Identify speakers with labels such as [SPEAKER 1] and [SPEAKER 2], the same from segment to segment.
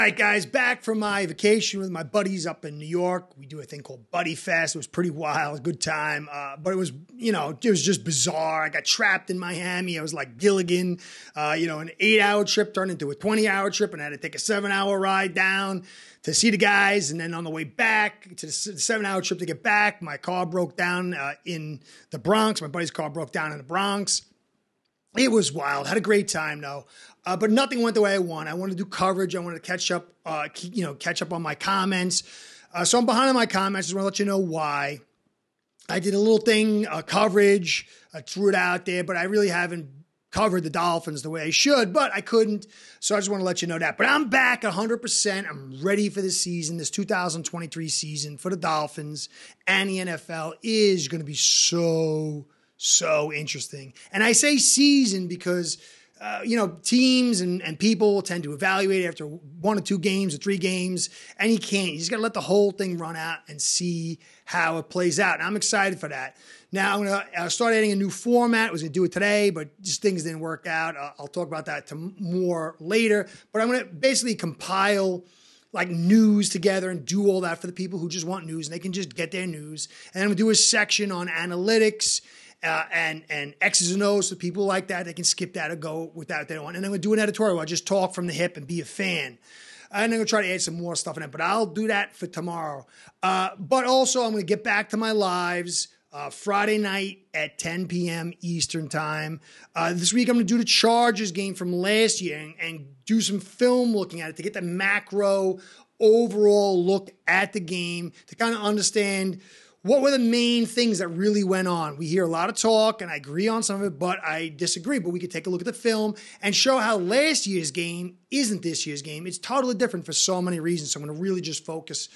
[SPEAKER 1] right, guys, back from my vacation with my buddies up in New York. We do a thing called Buddy Fest. It was pretty wild, good time. But it was, it was just bizarre. I got trapped in Miami. I was like Gilligan. An 8-hour trip turned into a 20-hour trip, and I had to take a 7-hour ride down to see the guys. And then on the way back to the 7-hour trip to get back, my car broke down in the Bronx. My buddy's car broke down in the Bronx. It was wild. Had a great time, though. But nothing went the way I wanted. I wanted to do coverage. I wanted to catch up, on my comments. So I'm behind on my comments. Just want to let you know why. I did a little thing, coverage. I threw it out there, but I really haven't covered the Dolphins the way I should, but I couldn't. So I just want to let you know that. But I'm back 100%. I'm ready for this season. This 2023 season for the Dolphins and the NFL is going to be so interesting. And I say season because, teams and people tend to evaluate after 1 or 2 games or 3 games, and you can't. You just got to let the whole thing run out and see how it plays out. And I'm excited for that. Now, I'm going to start adding a new format. I was going to do it today, but just things didn't work out. I'll talk about that more later. But I'm going to basically compile like news together and do all that for the people who just want news, and they can just get their news. And I'm going to do a section on analytics and X's and O's, so people like that, they can skip that or go without if they don't want. And I'm going to do an editorial. I just talk from the hip and be a fan. And I'm going to try to add some more stuff in it, but I'll do that for tomorrow. But also, I'm going to get back to my lives Friday night at 10 p.m. Eastern time. This week, I'm going to do the Chargers game from last year and do some film looking at it to get the macro overall look at the game, to kind of understand what were the main things that really went on. We hear a lot of talk, and I agree on some of it, but I disagree. But we could take a look at the film and show how last year's game isn't this year's game. It's totally different for so many reasons. So I'm going to really just focus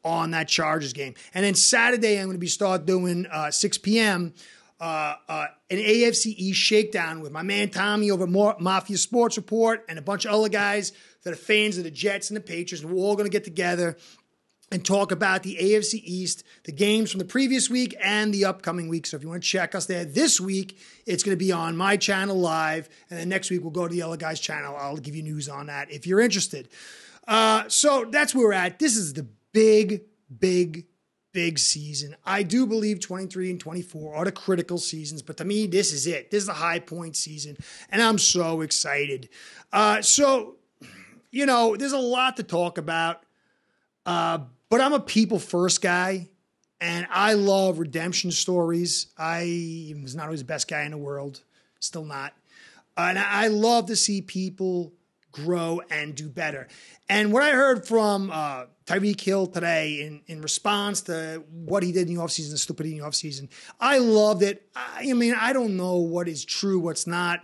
[SPEAKER 1] on that Chargers game. And then Saturday, I'm going to start doing 6 p.m., an AFC East shakedown with my man Tommy over at Mafia Sports Report and a bunch of other guys that are fans of the Jets and the Patriots. And we're all going to get together and talk about the AFC East, the games from the previous week and the upcoming week. So if you want to check us there this week, it's going to be on my channel live. And then next week, we'll go to the other guy's channel. I'll give you news on that if you're interested. So that's where we're at. This is the big season. I do believe 23 and 24 are the critical seasons, but to me, this is it. This is the high point season, and I'm so excited. There's a lot to talk about, but I'm a people first guy, and I love redemption stories. I was not always the best guy in the world, still not. And I love to see people grow and do better. And what I heard from Tyreek Hill today in response to what he did in the offseason, the stupidity in the offseason, I loved it. I don't know what is true, what's not.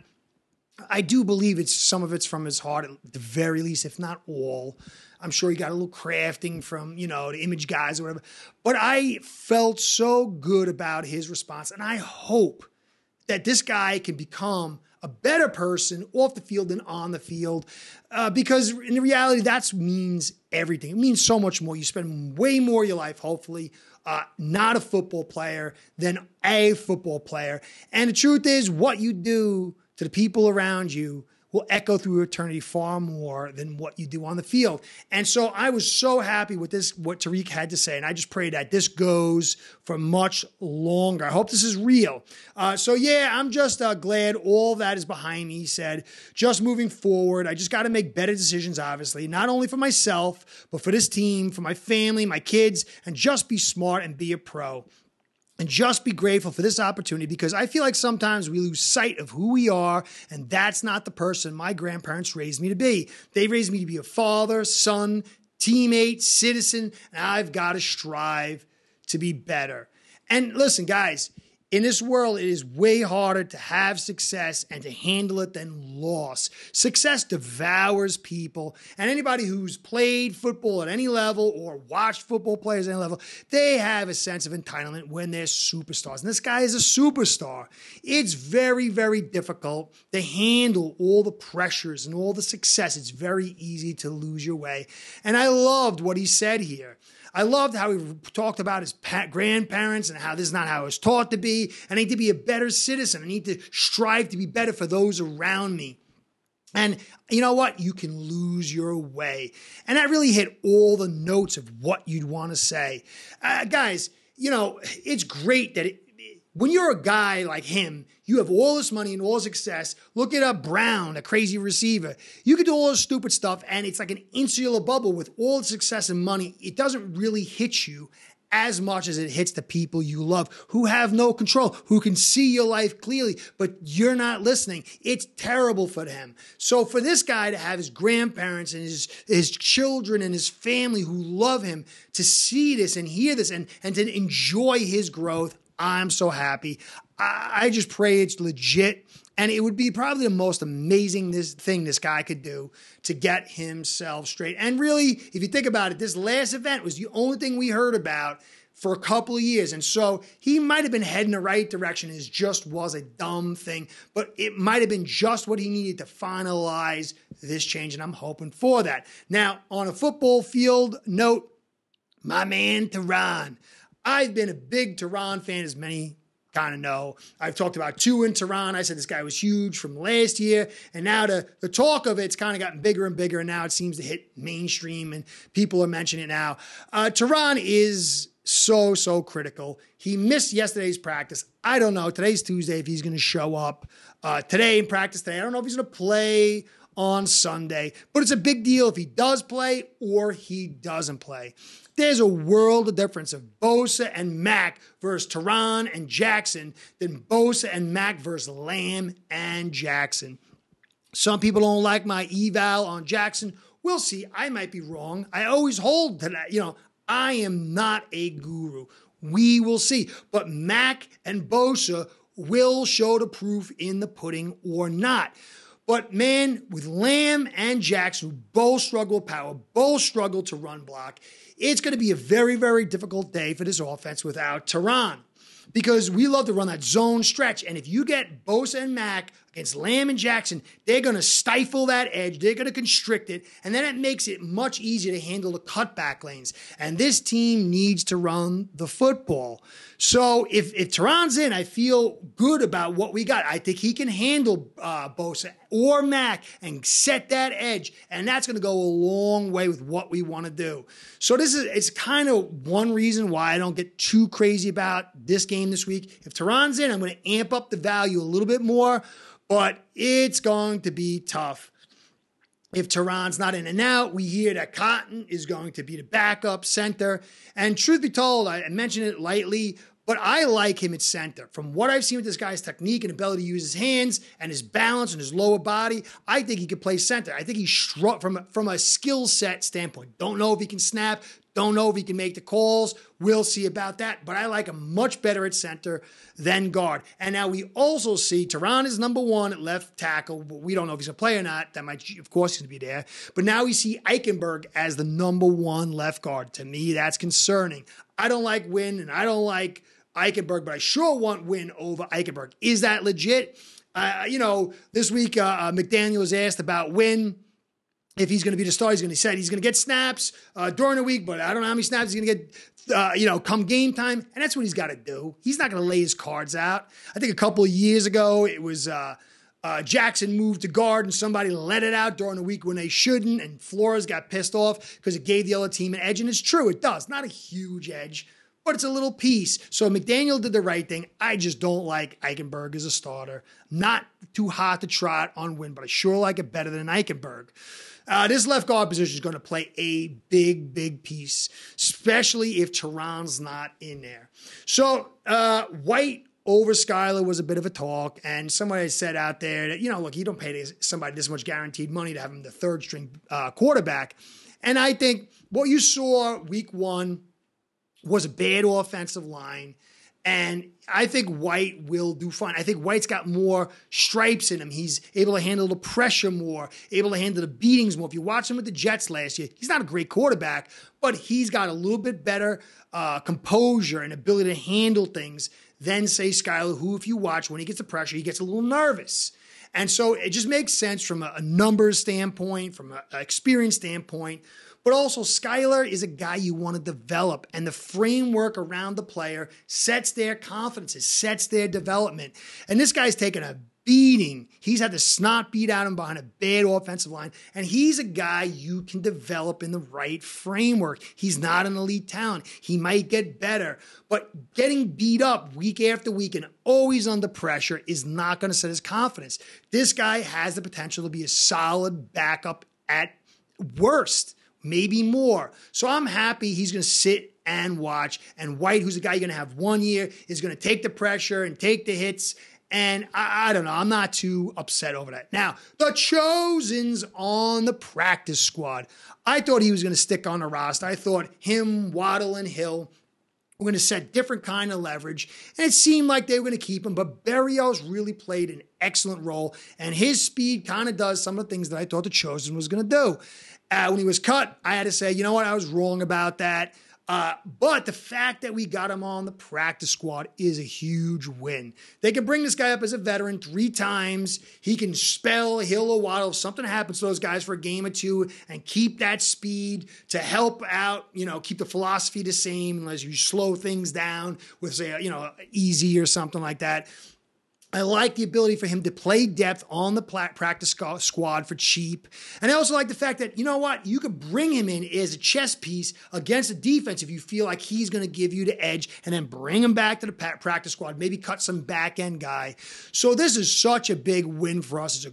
[SPEAKER 1] I do believe some of it's from his heart, at the very least, if not all. I'm sure he got a little crafting from, the image guys or whatever. But I felt so good about his response, and I hope that this guy can become a better person off the field than on the field, because in reality, that means everything. It means so much more. You spend way more of your life, hopefully, not a football player than a football player. And the truth is, what you do to the people around you will echo through eternity far more than what you do on the field. And so I was so happy with this, what Tariq had to say. And I just pray that this goes for much longer. I hope this is real. I'm just glad all that is behind me. He said, just moving forward, I just got to make better decisions, obviously, not only for myself, but for this team, for my family, my kids, and just be smart and be a pro. And just be grateful for this opportunity, because I feel like sometimes we lose sight of who we are, and that's not the person my grandparents raised me to be. They raised me to be a father, son, teammate, citizen, and I've got to strive to be better. And listen, guys, in this world, it is way harder to have success and to handle it than loss. Success devours people, and anybody who's played football at any level or watched football players at any level, they have a sense of entitlement when they're superstars. And this guy is a superstar. It's very, very difficult to handle all the pressures and all the success. It's very easy to lose your way. And I loved what he said here. I loved how he talked about his grandparents and how this is not how I was taught to be. I need to be a better citizen. I need to strive to be better for those around me. And you know what? You can lose your way. And that really hit all the notes of what you'd want to say. Guys, it's great that when you're a guy like him, you have all this money and all success. Look at Brown, a crazy receiver. You can do all this stupid stuff, and it's like an insular bubble with all the success and money. It doesn't really hit you as much as it hits the people you love who have no control, who can see your life clearly, but you're not listening. It's terrible for them. So for this guy to have his grandparents and his children and his family who love him to see this and hear this and to enjoy his growth, I'm so happy. I just pray it's legit. And it would be probably the most amazing thing this guy could do to get himself straight. And really, if you think about it, this last event was the only thing we heard about for a couple of years. And so he might have been heading the right direction. It just was a dumb thing. But it might have been just what he needed to finalize this change. And I'm hoping for that. Now, on a football field note, my man Tehran. I've been a big Tehran fan, as many kind of know. I've talked about Tua in Tehran. I said this guy was huge from last year. And now the talk of it's kind of gotten bigger and bigger. And now it seems to hit mainstream and people are mentioning it now. Tehran is so critical. He missed yesterday's practice. I don't know. Today's Tuesday if he's going to show up today in practice today. I don't know if he's going to play on Sunday. But it's a big deal if he does play or he doesn't play. There's a world of difference of Bosa and Mach versus Tehran and Jackson than Bosa and Mach versus Lamb and Jackson. Some people don't like my eval on Jackson. We'll see. I might be wrong. I always hold to that. I am not a guru. We will see. But Mach and Bosa will show the proof in the pudding or not. But man, with Lamb and Jackson, who both struggle with power, both struggle to run block, it's going to be a very, very difficult day for this offense without Tehran. Because we love to run that zone stretch. And if you get Bosa and Mach against Lamb and Jackson, they're going to stifle that edge. They're going to constrict it. And then it makes it much easier to handle the cutback lanes. And this team needs to run the football. So if Tehran's in, I feel good about what we got. I think he can handle Bosa or Mach and set that edge. And that's going to go a long way with what we want to do. So it's kind of one reason why I don't get too crazy about this game this week. If Tehran's in, I'm going to amp up the value a little bit more. But it's going to be tough if Tehran's not in. And now we hear that Cotton is going to be the backup center. And truth be told, I mentioned it lightly, but I like him at center. From what I've seen with this guy's technique and ability to use his hands and his balance and his lower body, I think he could play center. I think he's from a skill set standpoint. Don't know if he can snap. Don't know if he can make the calls. We'll see about that. But I like him much better at center than guard. And now we also see Tehran is number one at left tackle, but we don't know if he's going to play or not. That might, of course, he's going to be there. But now we see Eichenberg as the number one left guard. To me, that's concerning. I don't like Wynn and I don't like Eichenberg, but I sure want Wynn over Eichenberg. Is that legit? This week McDaniel was asked about Wynn. If he's going to be the star, he said he's going to get snaps during the week, but I don't know how many snaps he's going to get, come game time. And that's what he's got to do. He's not going to lay his cards out. I think a couple of years ago, it was Jackson moved to guard and somebody let it out during the week when they shouldn't. And Flores got pissed off because it gave the other team an edge. And it's true, it does. Not a huge edge, but it's a little piece. So McDaniel did the right thing. I just don't like Eichenberg as a starter. Not too hot to trot on Wynn, but I sure like it better than Eichenberg. This left guard position is going to play a big piece, especially if Tehran's not in there. So White over Skyler was a bit of a talk, and somebody said out there that, look, you don't pay somebody this much guaranteed money to have him the third string quarterback. And I think what you saw week one was a bad offensive line. And I think White will do fine. I think White's got more stripes in him. He's able to handle the pressure more, able to handle the beatings more. If you watch him with the Jets last year, he's not a great quarterback, but he's got a little bit better composure and ability to handle things than, say, Skyler, who, if you watch, when he gets the pressure, he gets a little nervous. And so it just makes sense from a numbers standpoint, from an experience standpoint. But also, Skyler is a guy you want to develop, and the framework around the player sets their confidence, it sets their development. And this guy's taken a beating. He's had the snot beat out of him behind a bad offensive line, and he's a guy you can develop in the right framework. He's not an elite talent. He might get better, but getting beat up week after week and always under pressure is not going to set his confidence. This guy has the potential to be a solid backup at worst, maybe more. So I'm happy he's going to sit and watch, and White, who's a guy you're going to have 1 year, is going to take the pressure and take the hits. And I don't know. I'm not too upset over that. Now, the Chosen's on the practice squad. I thought he was going to stick on the roster. I thought him, Waddle, and Hill were going to set different kind of leverage. And it seemed like they were going to keep him. But Berrios really played an excellent role. And his speed kind of does some of the things that I thought the Chosen was going to do. When he was cut, I had to say, you know what? I was wrong about that. But the fact that we got him on the practice squad is a huge win. They can bring this guy up as a veteran 3 times. He can spell Hill or Waddle if something happens to those guys for a game or two and keep that speed to help out, keep the philosophy the same unless you slow things down with, say, easy or something like that. I like the ability for him to play depth on the practice squad for cheap. And I also like the fact that, you could bring him in as a chess piece against a defense if you feel like he's going to give you the edge, and then bring him back to the practice squad, maybe cut some back-end guy. So this is such a big win for us.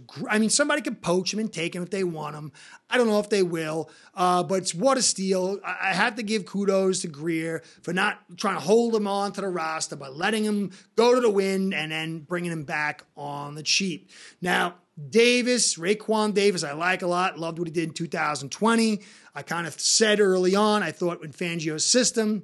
[SPEAKER 1] Somebody can poach him and take him if they want him. I don't know if they will, but it's what a steal. I have to give kudos to Greer for not trying to hold him on to the roster, but letting him go to the wind and then bringing him back on the cheap. Now, Raekwon Davis, I like a lot. Loved what he did in 2020. I kind of said early on, I thought in Fangio's system,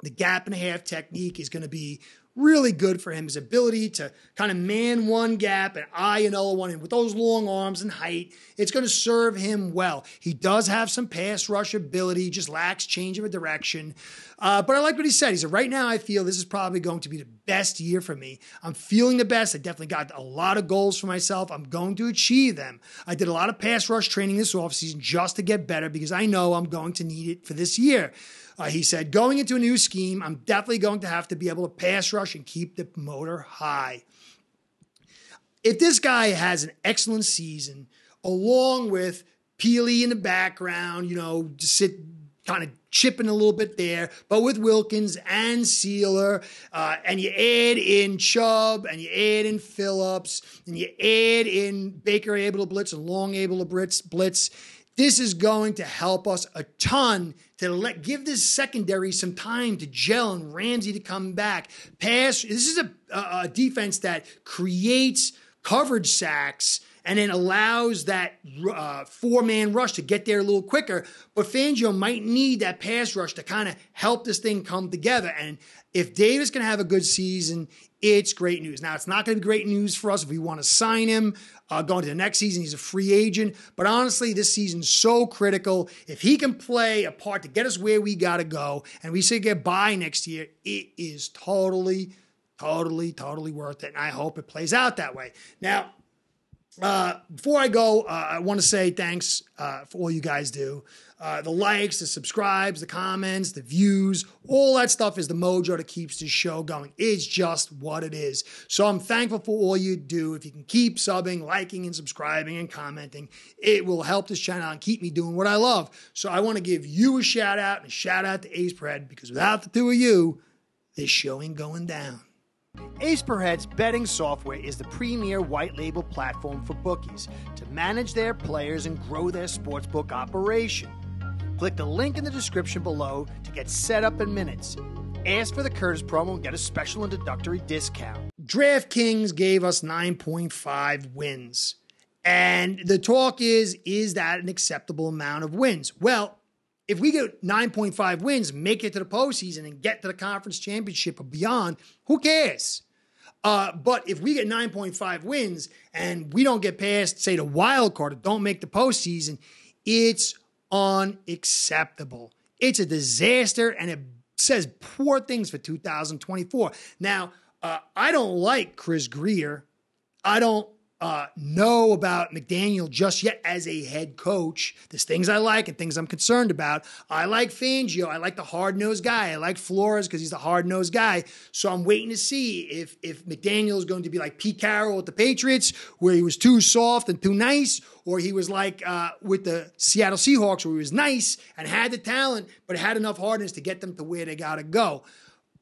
[SPEAKER 1] the gap and a half technique is going to be really good for him. His ability to kind of man one gap and eye another one. And with those long arms and height, it's going to serve him well. He does have some pass rush ability, just lacks change of a direction. But I like what he said. He said, right now I feel this is probably going to be the best year for me. I'm feeling the best. I definitely got a lot of goals for myself. I'm going to achieve them. I did a lot of pass rush training this offseason just to get better because I know I'm going to need it for this year. He said, going into a new scheme, I'm definitely going to have to be able to pass rush and keep the motor high. If this guy has an excellent season, along with Peely in the background, just sit kind of chipping a little bit there, but with Wilkins and Sealer, and you add in Chubb, and you add in Phillips, and you add in Baker able to blitz and Long able to blitz, this is going to help us a ton to give this secondary some time to gel and Ramsey to come back. This is a defense that creates coverage sacks and then allows that 4-man rush to get there a little quicker. But Fangio might need that pass rush to kind of help this thing come together. And if Davis can have a good season, it's great news. Now, it's not going to be great news for us if we want to sign him going to the next season. He's a free agent. But honestly, this season's so critical. If he can play a part to get us where we got to go and we say get by next year, it is totally worth it. And I hope it plays out that way. Now, before I go, I want to say thanks for all you guys do. The likes, the subscribes, the comments, the views, all that stuff is the mojo that keeps this show going. It's just what it is. So I'm thankful for all you do. If you can keep subbing, liking, and subscribing and commenting, it will help this channel and keep me doing what I love. So I want to give you a shout out and a shout out to Ace Per Head, because without the two of you, this show ain't going down. Ace Per Head's betting software is the premier white label platform for bookies to manage their players and grow their sportsbook operation. Click the link in the description below to get set up in minutes. Ask for the Curtis promo and get a special introductory discount. DraftKings gave us 9.5 wins. And the talk is that an acceptable amount of wins? Well, if we get 9.5 wins, make it to the postseason and get to the conference championship or beyond, who cares? But if we get 9.5 wins and we don't get past, say, the wild card or don't make the postseason, it's unacceptable. It's a disaster, and it says poor things for 2024. Now, I don't like Chris Greer. I don't know about McDaniel just yet as a head coach. There's things I like and things I'm concerned about. I like Fangio. I like the hard-nosed guy. I like Flores because he's the hard-nosed guy. So I'm waiting to see if McDaniel is going to be like Pete Carroll with the Patriots, where he was too soft and too nice, or he was like with the Seattle Seahawks, where he was nice and had the talent, but had enough hardness to get them to where they got to go.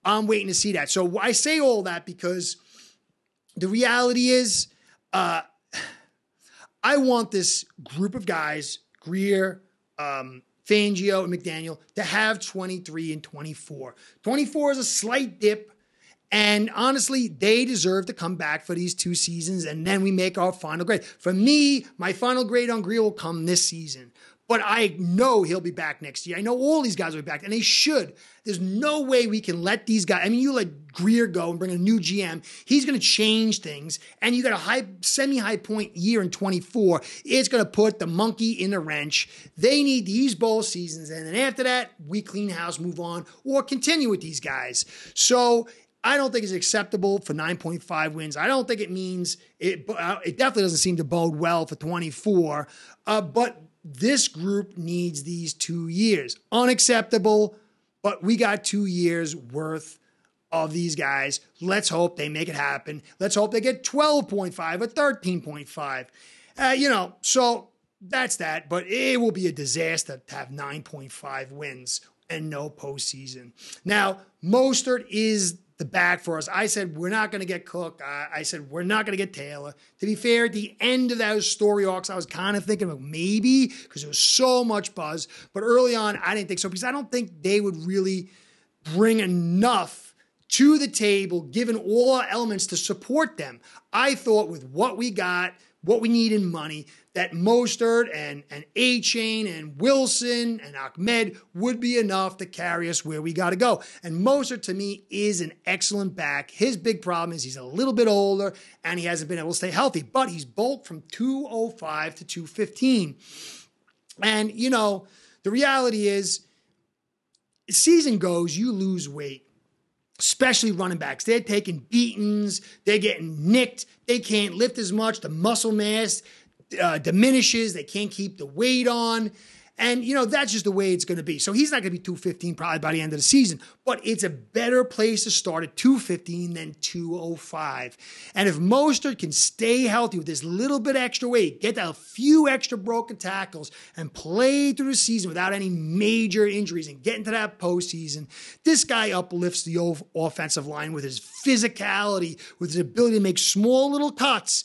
[SPEAKER 1] I'm waiting to see that. So I say all that because the reality is, I want this group of guys, Greer, Fangio, and McDaniel, to have 23 and 24. 24 is a slight dip, and honestly, they deserve to come back for these 2 seasons, and then we make our final grade. For me, my final grade on Greer will come this season. But I know he'll be back next year. I know all these guys will be back, and they should. There's no way we can let these guys. I mean, you let Greer go and bring a new GM. He's going to change things, and you got a semi-high point year in 24. It's going to put the monkey in the wrench. They need these bowl seasons, and then after that, we clean house, move on, or continue with these guys. So I don't think it's acceptable for 9.5 wins. I don't think it means it. It definitely doesn't seem to bode well for 24. But this group needs these 2 years. Unacceptable, but we got 2 years worth of these guys. Let's hope they make it happen. Let's hope they get 12.5 or 13.5. So that's that. But it will be a disaster to have 9.5 wins and no postseason. Now, Mostert is the back for us. I said, we're not going to get Cook. I said, we're not going to get Taylor. To be fair, at the end of those story arcs, I was kind of thinking of maybe because there was so much buzz. But early on, I didn't think so because I don't think they would really bring enough to the table, given all our elements to support them. I thought with what we got, what we need in money, that Mostert and A-Chain and Wilson and Ahmed would be enough to carry us where we got to go. And Mostert, to me, is an excellent back. His big problem is he's a little bit older and he hasn't been able to stay healthy, but he's bulked from 205 to 215. And, the reality is, as season goes, you lose weight. Especially running backs. They're taking beatings. They're getting nicked. They can't lift as much. The muscle mass diminishes. They can't keep the weight on. And, that's just the way it's going to be. So he's not going to be 215 probably by the end of the season. But it's a better place to start at 215 than 205. And if Mostert can stay healthy with this little bit extra weight, get a few extra broken tackles, and play through the season without any major injuries and get into that postseason, this guy uplifts the offensive line with his physicality, with his ability to make small little cuts,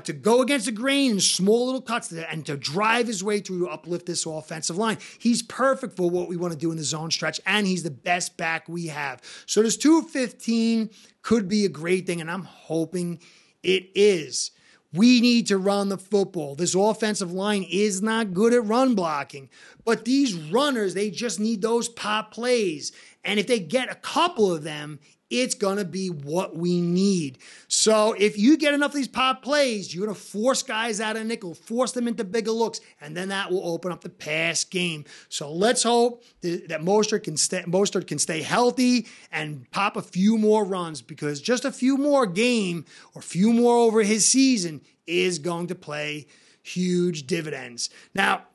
[SPEAKER 1] to go against the grain in small little cuts, and to drive his way through to uplift this offensive line. He's perfect for what we want to do in the zone stretch, and he's the best back we have. So this 215 could be a great thing, and I'm hoping it is. We need to run the football. This offensive line is not good at run blocking, but these runners, they just need those pop plays. And if they get a couple of them, it's going to be what we need. So if you get enough of these pop plays, you're going to force guys out of nickel, force them into bigger looks, and then that will open up the pass game. So let's hope that Mostert can stay healthy and pop a few more runs, because just a few more game or a few more over his season is going to play huge dividends. Now,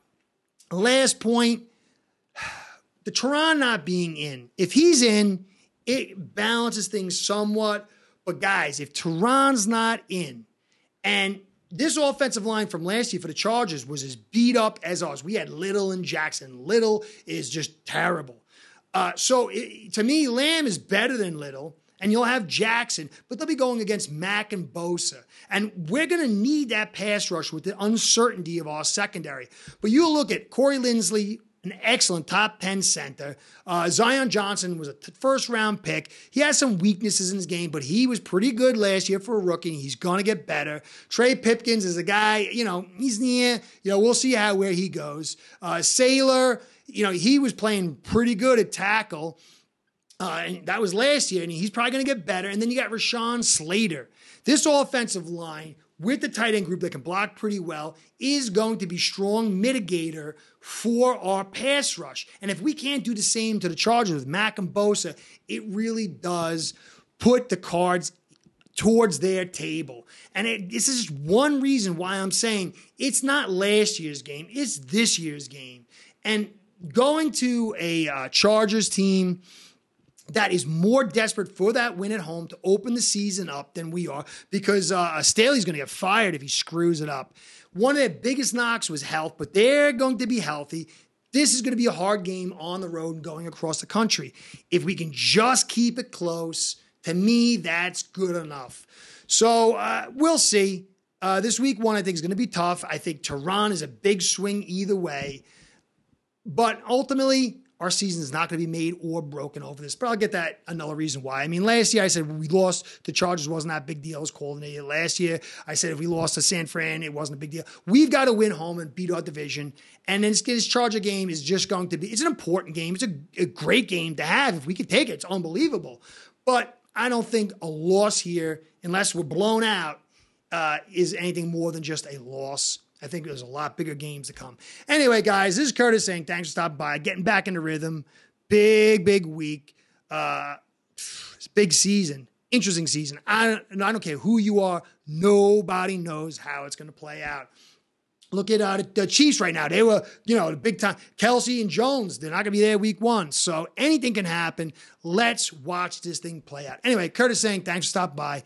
[SPEAKER 1] last point, the Teron not being in. If he's in, it balances things somewhat. But guys, if Teron's not in, and this offensive line from last year for the Chargers was as beat up as ours. We had Little and Jackson. Little is just terrible. To me, Lamb is better than Little, and you'll have Jackson, but they'll be going against Mach and Bosa. And we're going to need that pass rush with the uncertainty of our secondary. But you look at Corey Linsley, an excellent top 10 center. Zion Johnson was a first-round pick. He has some weaknesses in his game, but he was pretty good last year for a rookie. He's going to get better. Trey Pipkins is a guy, he's near. We'll see where he goes. Saylor, he was playing pretty good at tackle. And that was last year, and he's probably going to get better. And then you got Rashawn Slater. This offensive line, with the tight end group that can block pretty well, is going to be strong mitigator for our pass rush. And if we can't do the same to the Chargers with Mack and Bosa, it really does put the cards towards their table. And this is just one reason why I'm saying it's not last year's game, it's this year's game. And going to a Chargers team that is more desperate for that win at home to open the season up than we are, because Staley's going to get fired if he screws it up. One of their biggest knocks was health, but they're going to be healthy. This is going to be a hard game on the road and going across the country. If we can just keep it close, to me, that's good enough. So we'll see. This week one, I think, is going to be tough. I think Tehran is a big swing either way. But ultimately, our season is not going to be made or broken over this. But I'll get that another reason why. I mean, last year I said when we lost to Chargers wasn't that big deal. It was coordinated. Last year I said if we lost to San Fran, it wasn't a big deal. We've got to win home and beat our division. And then this Charger game is just going to be, it's an important game. It's a great game to have. If we could take it, it's unbelievable. But I don't think a loss here, unless we're blown out, is anything more than just a loss. I think there's a lot bigger games to come. Anyway, guys, this is Curtis saying thanks for stopping by, getting back into rhythm. Big week. It's a big season. Interesting season. I don't care who you are. Nobody knows how it's going to play out. Look at the Chiefs right now. They were, the big time. Kelsey and Jones, they're not going to be there week 1. So anything can happen. Let's watch this thing play out. Anyway, Curtis saying thanks for stopping by.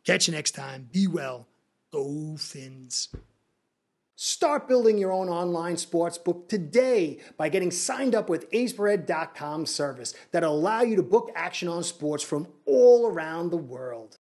[SPEAKER 1] Catch you next time. Be well. Go Fins. Start building your own online sportsbook today by getting signed up with aceperhead.com service that'll allow you to book action on sports from all around the world.